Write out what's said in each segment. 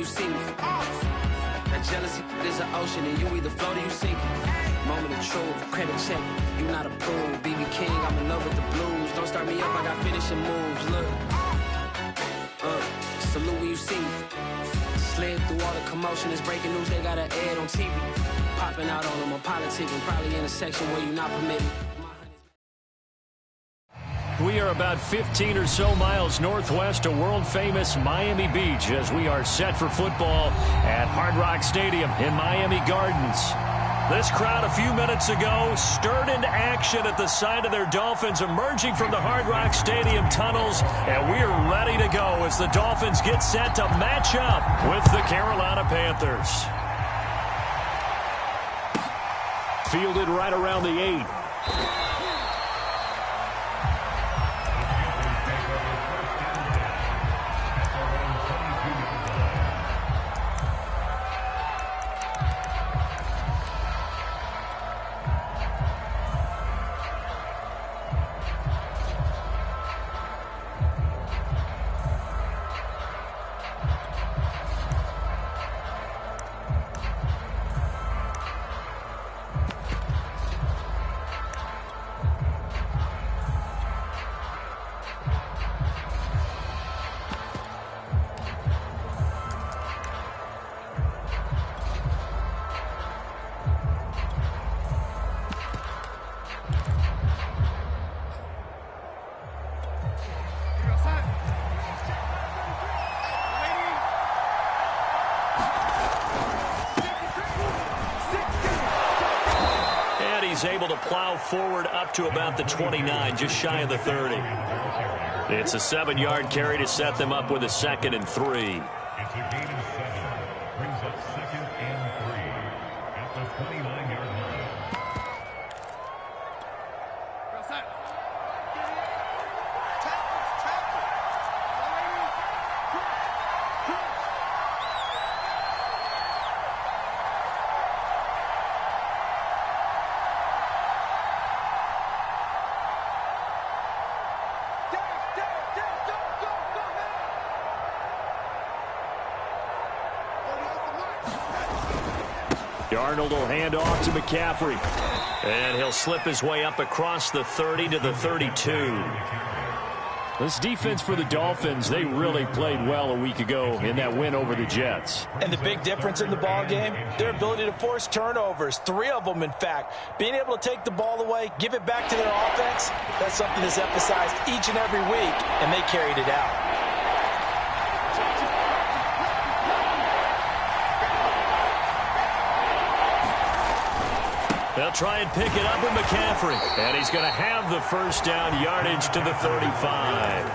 you see me. That jealousy is an ocean, and you either float or you sink. Moment of truth, credit check, you not approved. BB King, I'm in love with the blues. Don't start me up, I got finishing moves. Look, salute when you see me. Slid through all the commotion, it's breaking news, they got an ad on TV. Popping out on them, I'm politicking, probably in a section where you not permitted. We are about 15 or so miles northwest of world-famous Miami Beach as we are set for football at Hard Rock Stadium in Miami Gardens. This crowd a few minutes ago stirred into action at the side of their Dolphins emerging from the Hard Rock Stadium tunnels, and we are ready to go as the Dolphins get set to match up with the Carolina Panthers. Fielded right around the 8. Able to plow forward up to about the 29, just shy of the 30. It's a 7-yard carry to set them up with a 2nd and 3. It's a gain of 7. Brings up 2nd and 3 at the 29-yard line. Darnold will hand off to McCaffrey. And he'll slip his way up across the 30 to the 32. This defense for the Dolphins, they really played well a week ago in that win over the Jets. And the big difference in the ball game, their ability to force turnovers, 3 of them in fact. Being able to take the ball away, give it back to their offense, that's something that's emphasized each and every week, and they carried it out. They'll try and pick it up with McCaffrey. And he's going to have the first down, yardage to the 35.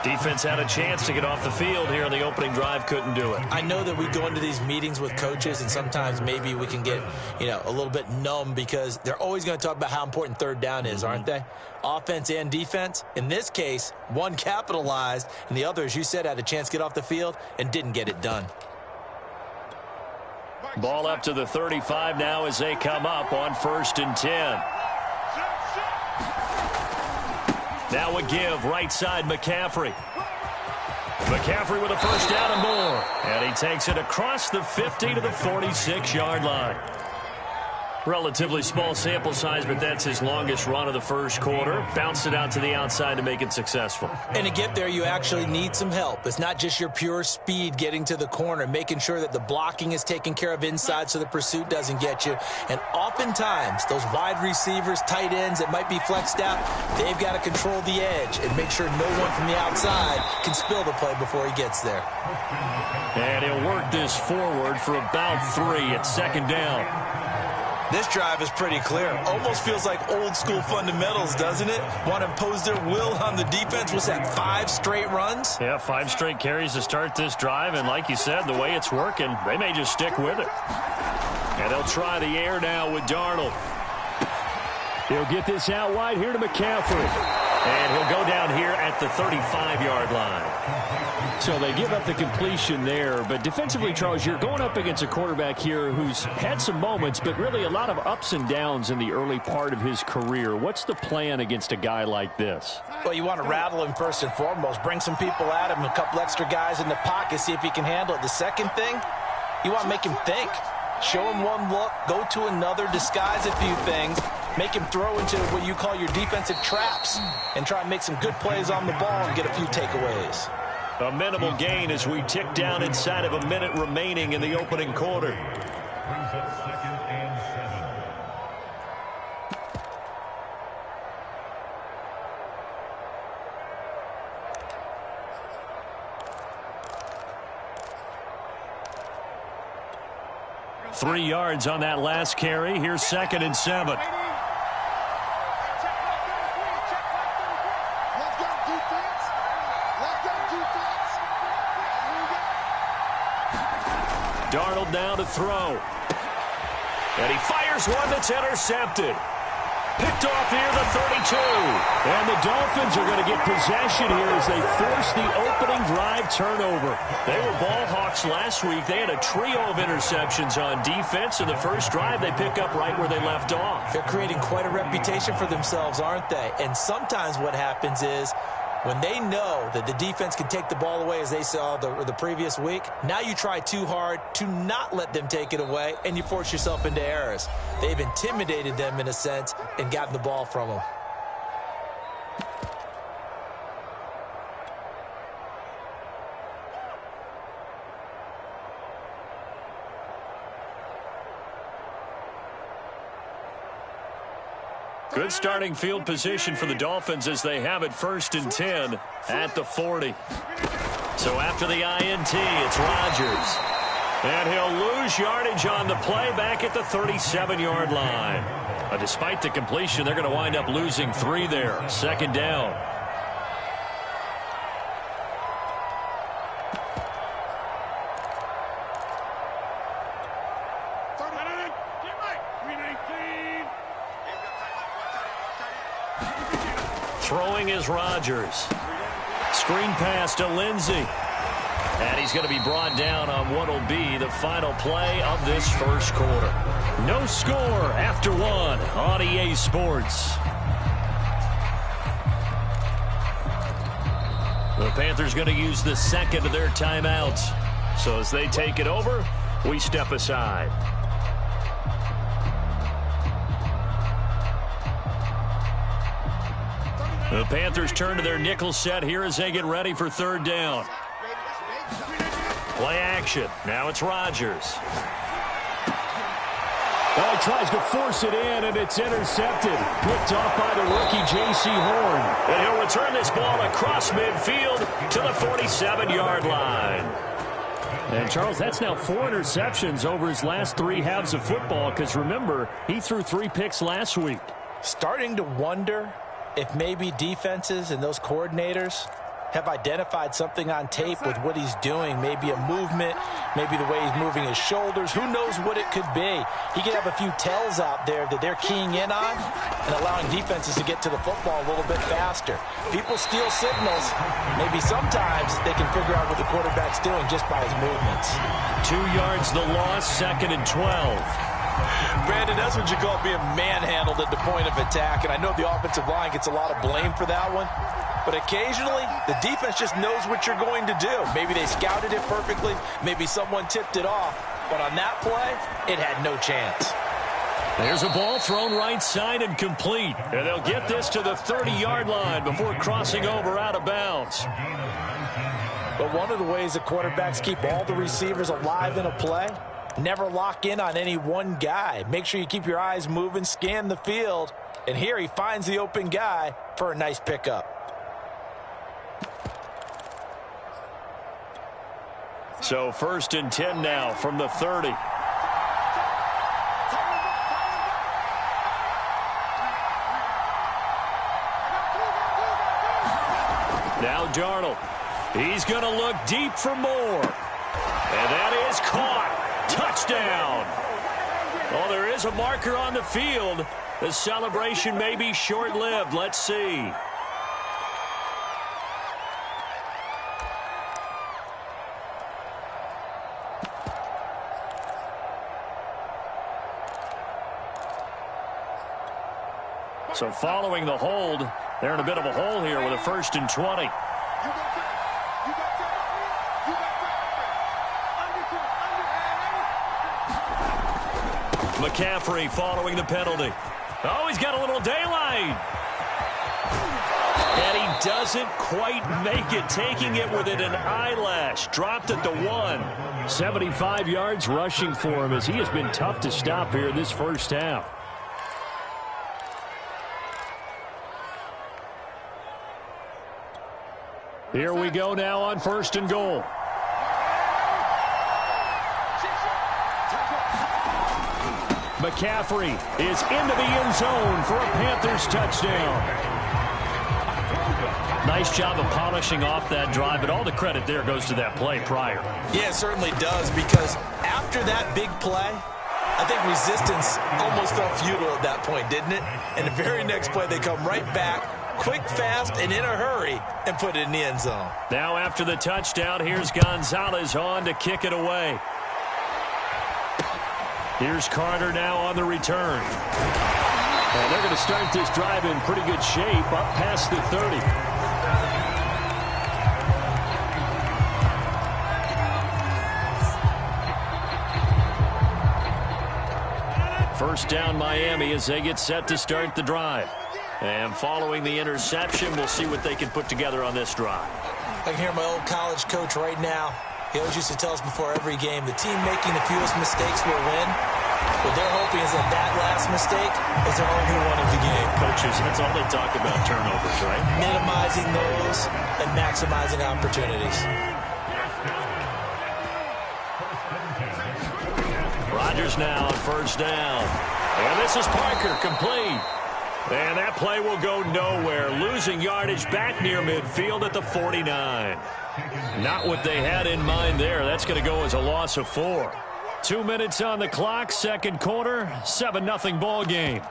Defense had a chance to get off the field here on the opening drive, couldn't do it. I know that we go into these meetings with coaches, and sometimes maybe we can get, a little bit numb because they're always going to talk about how important 3rd down is, aren't they? Offense and defense. In this case, one capitalized, and the other, as you said, had a chance to get off the field and didn't get it done. Ball up to the 35 now as they come up on 1st and 10. Now a give, right side McCaffrey. McCaffrey with a first down and more. And he takes it across the 50 to the 46-yard line. Relatively small sample size, but that's his longest run of the first quarter. Bounced it out to the outside to make it successful. And to get there, you actually need some help. It's not just your pure speed getting to the corner, making sure that the blocking is taken care of inside so the pursuit doesn't get you. And oftentimes, those wide receivers, tight ends that might be flexed out, they've got to control the edge and make sure no one from the outside can spill the play before he gets there. And he'll work this forward for about 3 at 2nd down. This drive is pretty clear. Almost feels like old school fundamentals, doesn't it? Want to impose their will on the defense. Was that 5 straight runs? Yeah, 5 straight carries to start this drive. And like you said, the way it's working, they may just stick with it. And they'll try the air now with Darnold. He'll get this out wide here to McCaffrey. And he'll go down here at the 35-yard line. So they give up the completion there. But defensively, Charles, you're going up against a quarterback here who's had some moments, but really a lot of ups and downs in the early part of his career. What's the plan against a guy like this? Well, you want to rattle him first and foremost. Bring some people at him, a couple extra guys in the pocket, see if he can handle it. The second thing, you want to make him think. Show him one look, go to another, disguise a few things, make him throw into what you call your defensive traps, and try and make some good plays on the ball and get a few takeaways. A minimal gain as we tick down inside of a minute remaining in the opening quarter. Brings up 2nd and 7. Three yards on that last carry. Here's 2nd and 7. Darnold now to throw. And he fires one that's intercepted. Picked off here, the 32. And the Dolphins are going to get possession here as they force the opening drive turnover. They were ball hawks last week. They had a trio of interceptions on defense. In the first drive, they pick up right where they left off. They're creating quite a reputation for themselves, aren't they? And sometimes what happens is when they know that the defense can take the ball away, as they saw the previous week, now you try too hard to not let them take it away, and you force yourself into errors. They've intimidated them, in a sense, and gotten the ball from them. Good starting field position for the Dolphins as they have it 1st and 10 at the 40. So after the INT, it's Rodgers. And he'll lose yardage on the play back at the 37-yard line. Despite the completion, they're going to wind up losing 3 there. 2nd down. Throwing is Rodgers. Screen pass to Lindsey. And he's going to be brought down on what will be the final play of this first quarter. No score after 1 on EA Sports. The Panthers going to use the second of their timeouts. So as they take it over, we step aside. The Panthers turn to their nickel set here as they get ready for 3rd down. Play action. Now it's Rodgers. Oh, he tries to force it in, and it's intercepted. Picked off by the rookie J.C. Horn. And he'll return this ball across midfield to the 47-yard line. And, Charles, that's now 4 interceptions over his last 3 halves of football, because, remember, he threw 3 picks last week. Starting to wonder if maybe defenses and those coordinators have identified something on tape with what he's doing. Maybe a movement, maybe the way he's moving his shoulders. Who knows what it could be? He could have a few tells out there that they're keying in on and allowing defenses to get to the football a little bit faster. People steal signals. Maybe sometimes they can figure out what the quarterback's doing just by his movements. 2 yards the loss, 2nd and 12. Brandon, that's what you call being manhandled at the point of attack, and I know the offensive line gets a lot of blame for that one, but occasionally the defense just knows what you're going to do. Maybe they scouted it perfectly, maybe someone tipped it off, but on that play, it had no chance. There's a ball thrown right side and complete, and they'll get this to the 30-yard line before crossing over out of bounds. But one of the ways the quarterbacks keep all the receivers alive in a play, never lock in on any one guy. Make sure you keep your eyes moving, scan the field. And here he finds the open guy for a nice pickup. So 1st and 10 now from the 30. Now Darnold. He's going to look deep for more. And that is caught. Touchdown. Well, there is a marker on the field. The celebration may be short-lived. Let's see. So following the hold, they're in a bit of a hole here with a 1st and 20. McCaffrey following the penalty. Oh, he's got a little daylight. And he doesn't quite make it, taking it within an eyelash. Dropped at the 1. 75 yards rushing for him as he has been tough to stop here in this first half. Here we go now on 1st and goal. McCaffrey is into the end zone for a Panthers touchdown. Nice job of polishing off that drive, but all the credit there goes to that play prior. Yeah, it certainly does, because after that big play, I think resistance almost felt futile at that point, didn't it? And the very next play, they come right back, quick, fast, and in a hurry, and put it in the end zone. Now after the touchdown, here's Gonzalez on to kick it away. Here's Carter now on the return. And they're going to start this drive in pretty good shape up past the 30. First down Miami as they get set to start the drive. And following the interception, we'll see what they can put together on this drive. I can hear my old college coach right now. He always used to tell us before every game, the team making the fewest mistakes will win. What they're hoping is that that last mistake is their only one of the game. Coaches, that's all they talk about, turnovers, right? Minimizing those and maximizing opportunities. Rodgers now on 1st down. And this is Parker, complete. And that play will go nowhere. Losing yardage back near midfield at the 49. Not what they had in mind there. That's going to go as a loss of 4. 2 minutes on the clock, second quarter, 7-0 ball game.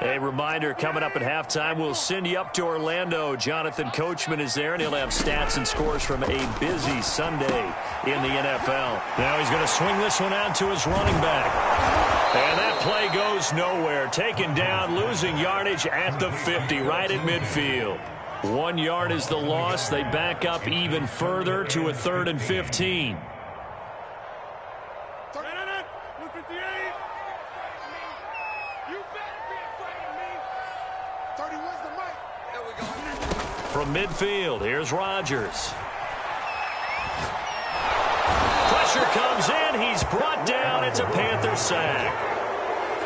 A reminder, coming up at halftime, we'll send you up to Orlando. Jonathan Coachman is there, and he'll have stats and scores from a busy Sunday in the NFL. Now he's going to swing this one out to his running back. And that play goes nowhere. Taken down, losing yardage at the 50, right at midfield. 1 yard is the loss. They back up even further to a 3rd and 15. From midfield, here's Rodgers. Pressure comes in. He's brought down. It's a Panther sack.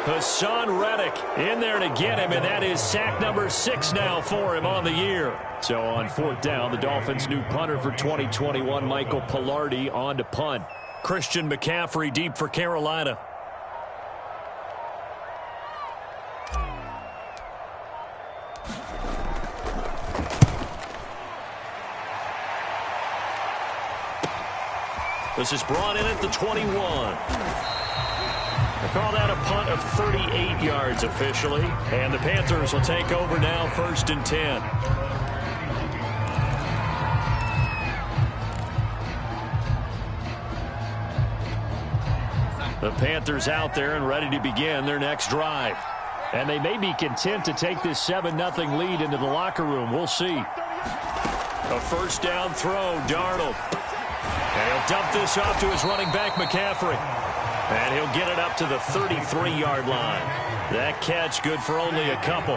Hassan Reddick in there to get him, and that is sack number 6 now for him on the year. So on 4th down, the Dolphins' new punter for 2021, Michael Pilardi, on to punt. Christian McCaffrey deep for Carolina. This is brought in at the 21. I call that a punt of 38 yards officially. And the Panthers will take over now, 1st and 10. The Panthers out there and ready to begin their next drive. And they may be content to take this 7-0 lead into the locker room. We'll see. A 1st down throw, Darnold. And he'll dump this off to his running back, McCaffrey. And he'll get it up to the 33-yard line. That catch good for only a couple.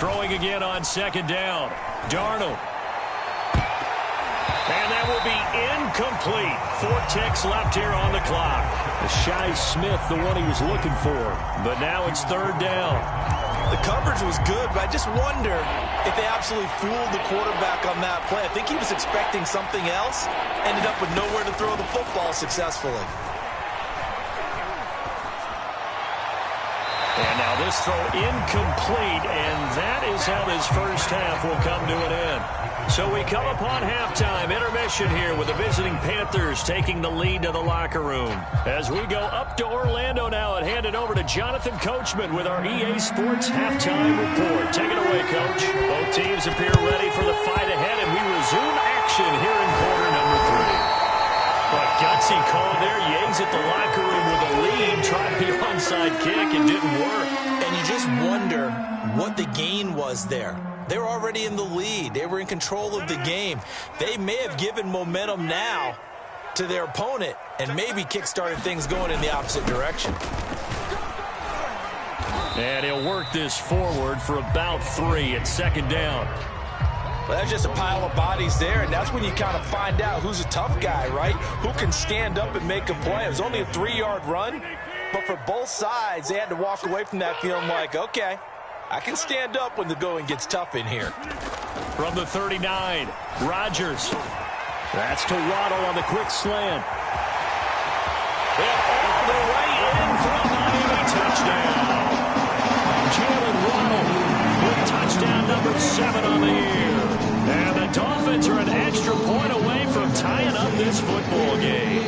Throwing again on 2nd down. Darnold. And that will be incomplete. 4 ticks left here on the clock. Shy Smith, the one he was looking for. But now it's 3rd down. The coverage was good, but I just wonder if they absolutely fooled the quarterback on that play. I think he was expecting something else. Ended up with nowhere to throw the football successfully. And now this throw incomplete, and that is how this first half will come to an end. So we come upon halftime, intermission here with the visiting Panthers taking the lead to the locker room. As we go up to Orlando now and hand it over to Jonathan Coachman with our EA Sports halftime report. Take it away, Coach. Both teams appear ready for the fight ahead, and we resume action here in tried the onside kick. It didn't work. And you just wonder what the gain was there. They were already in the lead. They were in control of the game. They may have given momentum now to their opponent and maybe kick-started things going in the opposite direction. And he'll work this forward for about 3 at second down. Well, that's just a pile of bodies there, and that's when you kind of find out who's a tough guy, right? Who can stand up and make a play. It was only a 3-yard run, but for both sides, they had to walk away from that feeling like, okay, I can stand up when the going gets tough in here. From the 39, Rodgers. That's to Waddle on the quick slant. And all the way in for a Miami touchdown. Jalen Waddle with touchdown number 7 on the year. And the Dolphins are an extra point away from tying up this football game.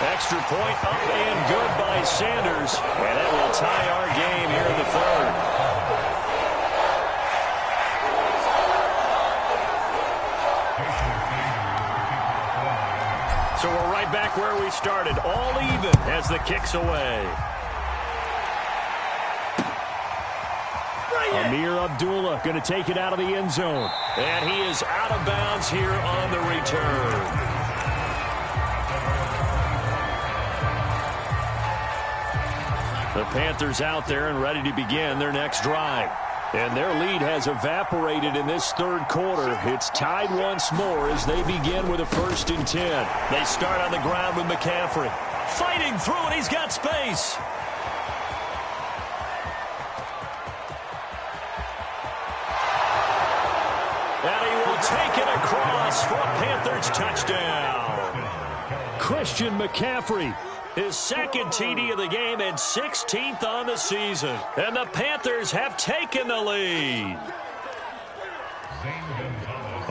Extra point up and good by Sanders. And that will tie our game here in the third. So we're right back where we started, all even as the kick's away. Amir Abdullah going to take it out of the end zone. And he is out of bounds here on the return. The Panthers out there and ready to begin their next drive. And their lead has evaporated in this third quarter. It's tied once more as they begin with a 1st and 10. They start on the ground with McCaffrey. Fighting through and he's got space. And he will take it across for a Panthers touchdown. Christian McCaffrey. His second TD of the game and 16th on the season. And the Panthers have taken the lead.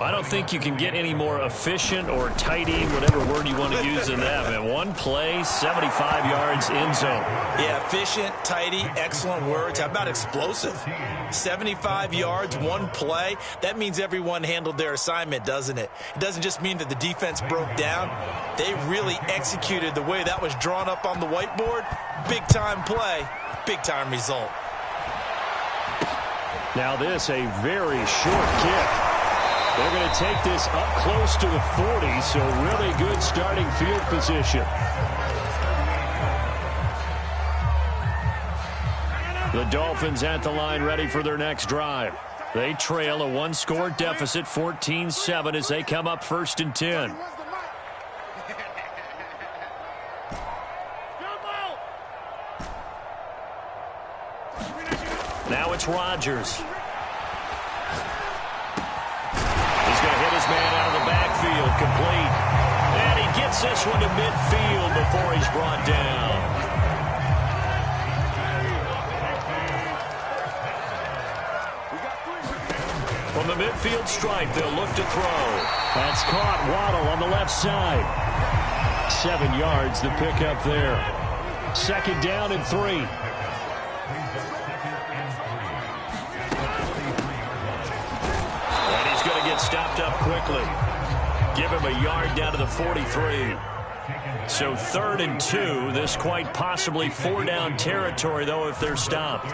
I don't think you can get any more efficient or tidy, whatever word you want to use in that. Man, one play, 75 yards in zone. Yeah, efficient, tidy, excellent words. How about explosive? 75 yards, one play. That means everyone handled their assignment, doesn't it? It doesn't just mean that the defense broke down. They really executed the way that was drawn up on the whiteboard. Big-time play, big-time result. Now this, a very short kick. They're going to take this up close to the 40, so really good starting field position. The Dolphins at the line ready for their next drive. They trail a one-score deficit, 14-7, as they come up 1st and 10. Now it's Rodgers. He's going to hit his man out of the backfield, complete. And he gets this one to midfield before he's brought down. From the midfield stripe, they'll look to throw. That's caught. Waddle on the left side. 7 yards, the pickup there. 2nd down and 3. Stopped up quickly. Give him a yard down to the 43. So 3rd and 2. This quite possibly 4-down territory, though, if they're stopped.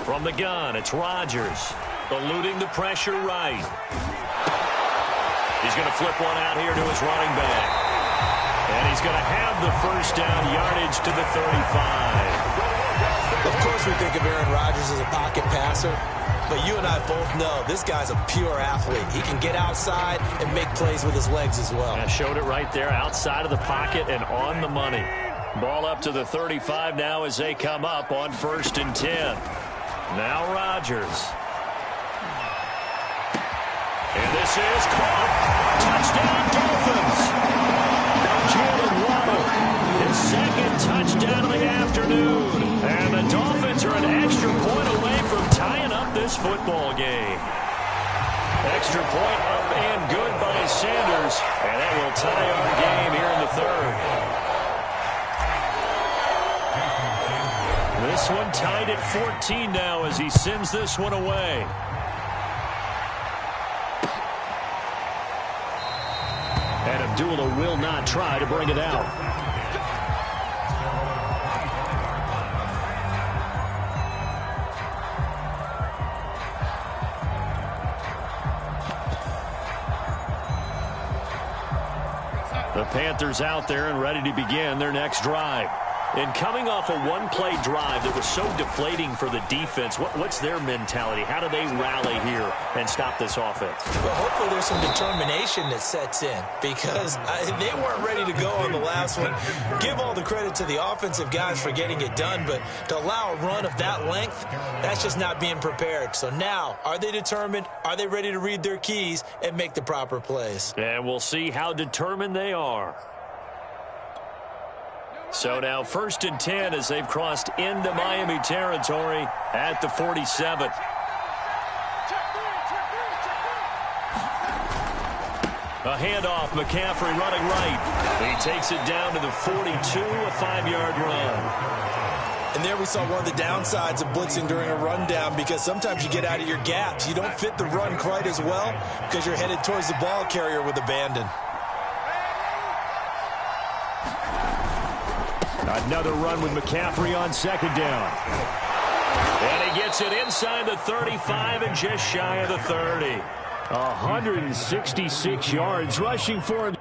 From the gun, it's Rodgers. Eluding the pressure right. He's going to flip one out here to his running back. And he's going to have the 1st down, yardage to the 35. Of course we think of Aaron Rodgers as a pocket passer, but you and I both know this guy's a pure athlete. He can get outside and make plays with his legs as well. I showed it right there, outside of the pocket and on the money. Ball up to the 35 now as they come up on 1st and 10. Now Rodgers. And this is caught. Touchdown Dolphins. Jalen Waddle, his 2nd touchdown of the afternoon. And the Dolphins are an extra point away from tying up this football game. Extra point up and good by Sanders. And that will tie our game here in the 3rd. This one tied at 14 now as he sends this one away. And Abdullah will not try to bring it out. The Panthers out there and ready to begin their next drive. And coming off a one-play drive that was so deflating for the defense, what's their mentality? How do they rally here and stop this offense? Well, hopefully there's some determination that sets in because they weren't ready to go on the last one. Give all the credit to the offensive guys for getting it done, but to allow a run of that length, that's just not being prepared. So now, are they determined? Are they ready to read their keys and make the proper plays? And we'll see how determined they are. So now 1st and 10 as they've crossed into Miami territory at the 47. A handoff, McCaffrey running right. He takes it down to the 42, a 5-yard run. And there we saw one of the downsides of blitzing during a rundown because sometimes you get out of your gaps. You don't fit the run quite as well because you're headed towards the ball carrier with abandon. Another run with McCaffrey on 2nd down. And he gets it inside the 35 and just shy of the 30. 166 yards rushing for him.